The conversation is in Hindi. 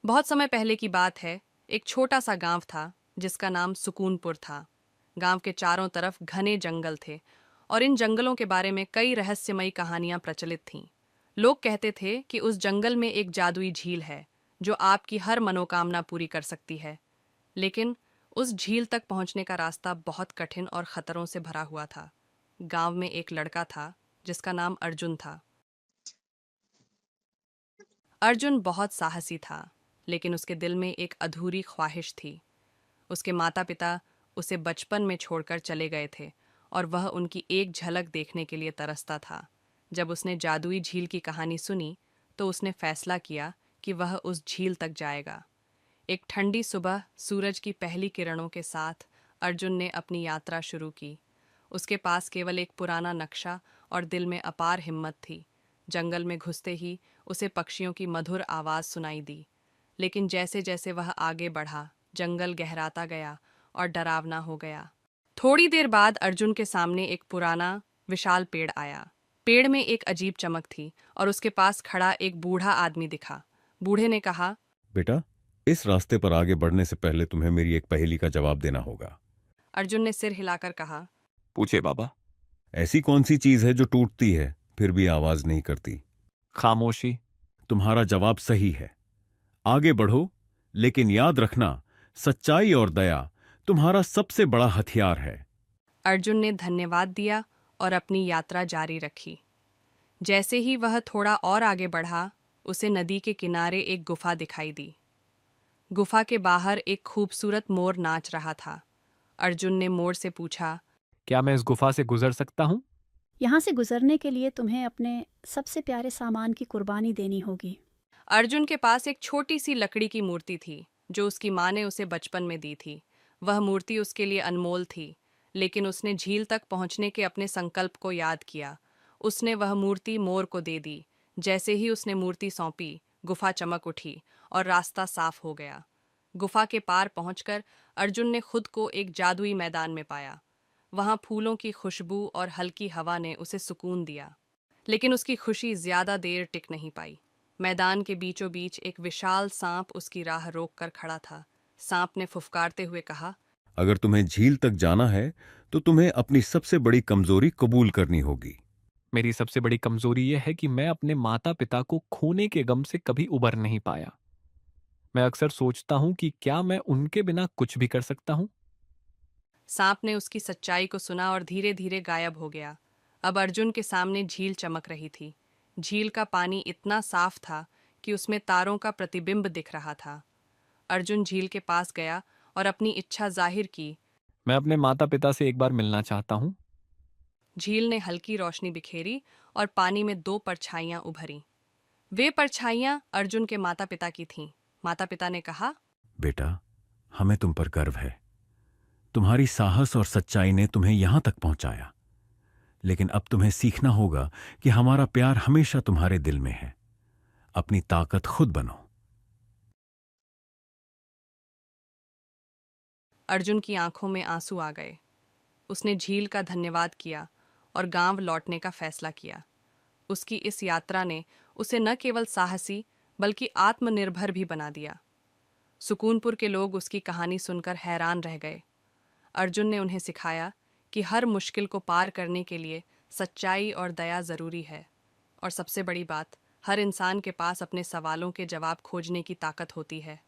बहुत समय पहले की बात है। एक छोटा सा गांव था जिसका नाम सुकूनपुर था। गांव के चारों तरफ घने जंगल थे और इन जंगलों के बारे में कई रहस्यमयी कहानियां प्रचलित थीं। लोग कहते थे कि उस जंगल में एक जादुई झील है जो आपकी हर मनोकामना पूरी कर सकती है। लेकिन उस झील तक पहुंचने का रास्ता बहुत कठिन और खतरों से भरा हुआ था। गांव में एक लड़का था जिसका नाम अर्जुन था। अर्जुन बहुत साहसी था, लेकिन उसके दिल में एक अधूरी ख्वाहिश थी। उसके माता पिता उसे बचपन में छोड़कर चले गए थे और वह उनकी एक झलक देखने के लिए तरसता था। जब उसने जादुई झील की कहानी सुनी तो उसने फैसला किया कि वह उस झील तक जाएगा। एक ठंडी सुबह सूरज की पहली किरणों के साथ अर्जुन ने अपनी यात्रा शुरू की। उसके पास केवल एक पुराना नक्शा और दिल में अपार हिम्मत थी। जंगल में घुसते ही उसे पक्षियों की मधुर आवाज़ सुनाई दी। लेकिन जैसे जैसे वह आगे बढ़ा, जंगल गहराता गया और डरावना हो गया। थोड़ी देर बाद अर्जुन के सामने एक पुराना विशाल पेड़ आया। पेड़ में एक अजीब चमक थी और उसके पास खड़ा एक बूढ़ा आदमी दिखा। बूढ़े ने कहा, बेटा, इस रास्ते पर आगे बढ़ने से पहले तुम्हें मेरी एक पहेली का जवाब देना होगा। अर्जुन ने सिर हिलाकर कहा, पूछे बाबा। ऐसी कौन सी चीज है जो टूटती है फिर भी आवाज नहीं करती? खामोशी। तुम्हारा जवाब सही है। आगे बढ़ो, लेकिन याद रखना, सच्चाई और दया तुम्हारा सबसे बड़ा हथियार है। अर्जुन ने धन्यवाद दिया और अपनी यात्रा जारी रखी। जैसे ही वह थोड़ा और आगे बढ़ा, उसे नदी के किनारे एक गुफा दिखाई दी। गुफा के बाहर एक खूबसूरत मोर नाच रहा था। अर्जुन ने मोर से पूछा, क्या मैं इस गुफा से गुजर सकता हूँ? यहाँ से गुजरने के लिए तुम्हें अपने सबसे प्यारे सामान की कुर्बानी देनी होगी। अर्जुन के पास एक छोटी सी लकड़ी की मूर्ति थी जो उसकी माँ ने उसे बचपन में दी थी। वह मूर्ति उसके लिए अनमोल थी, लेकिन उसने झील तक पहुंचने के अपने संकल्प को याद किया। उसने वह मूर्ति मोर को दे दी। जैसे ही उसने मूर्ति सौंपी, गुफा चमक उठी और रास्ता साफ हो गया। गुफा के पार पहुंचकर अर्जुन ने खुद को एक जादुई मैदान में पाया। वहां फूलों की खुशबू और हल्की हवा ने उसे सुकून दिया। लेकिन उसकी खुशी ज्यादा देर टिक नहीं पाई। मैदान के बीचों बीच एक विशाल सांप उसकी राह रोक कर खड़ा था। सांप ने फुफकारते हुए कहा, अगर तुम्हें झील तक जाना है तो तुम्हें अपनी सबसे बड़ी कमजोरी कबूल करनी होगी। मेरी सबसे बड़ी कमजोरी यह है कि मैं अपने माता पिता को खोने के गम से कभी उबर नहीं पाया। मैं अक्सर सोचता हूँ कि क्या मैं उनके बिना कुछ भी कर सकता हूँ। सांप ने उसकी सच्चाई को सुना और धीरे धीरे गायब हो गया। अब अर्जुन के सामने झील चमक रही थी। झील का पानी इतना साफ था कि उसमें तारों का प्रतिबिंब दिख रहा था। अर्जुन झील के पास गया और अपनी इच्छा जाहिर की। मैं अपने माता पिता से एक बार मिलना चाहता हूँ। झील ने हल्की रोशनी बिखेरी और पानी में दो परछाइयां उभरी। वे परछाइयां अर्जुन के माता पिता की थीं। माता पिता ने कहा, बेटा, हमें तुम पर गर्व है। तुम्हारी साहस और सच्चाई ने तुम्हें यहां तक पहुंचाया। लेकिन अब तुम्हें सीखना होगा कि हमारा प्यार हमेशा तुम्हारे दिल में है। अपनी ताकत खुद बनो। अर्जुन की आंखों में आंसू आ गए। उसने झील का धन्यवाद किया और गांव लौटने का फैसला किया। उसकी इस यात्रा ने उसे न केवल साहसी बल्कि आत्मनिर्भर भी बना दिया। सुकूनपुर के लोग उसकी कहानी सुनकर हैरान रह गए। अर्जुन ने उन्हें सिखाया कि हर मुश्किल को पार करने के लिए सच्चाई और दया जरूरी है। और सबसे बड़ी बात, हर इंसान के पास अपने सवालों के जवाब खोजने की ताकत होती है।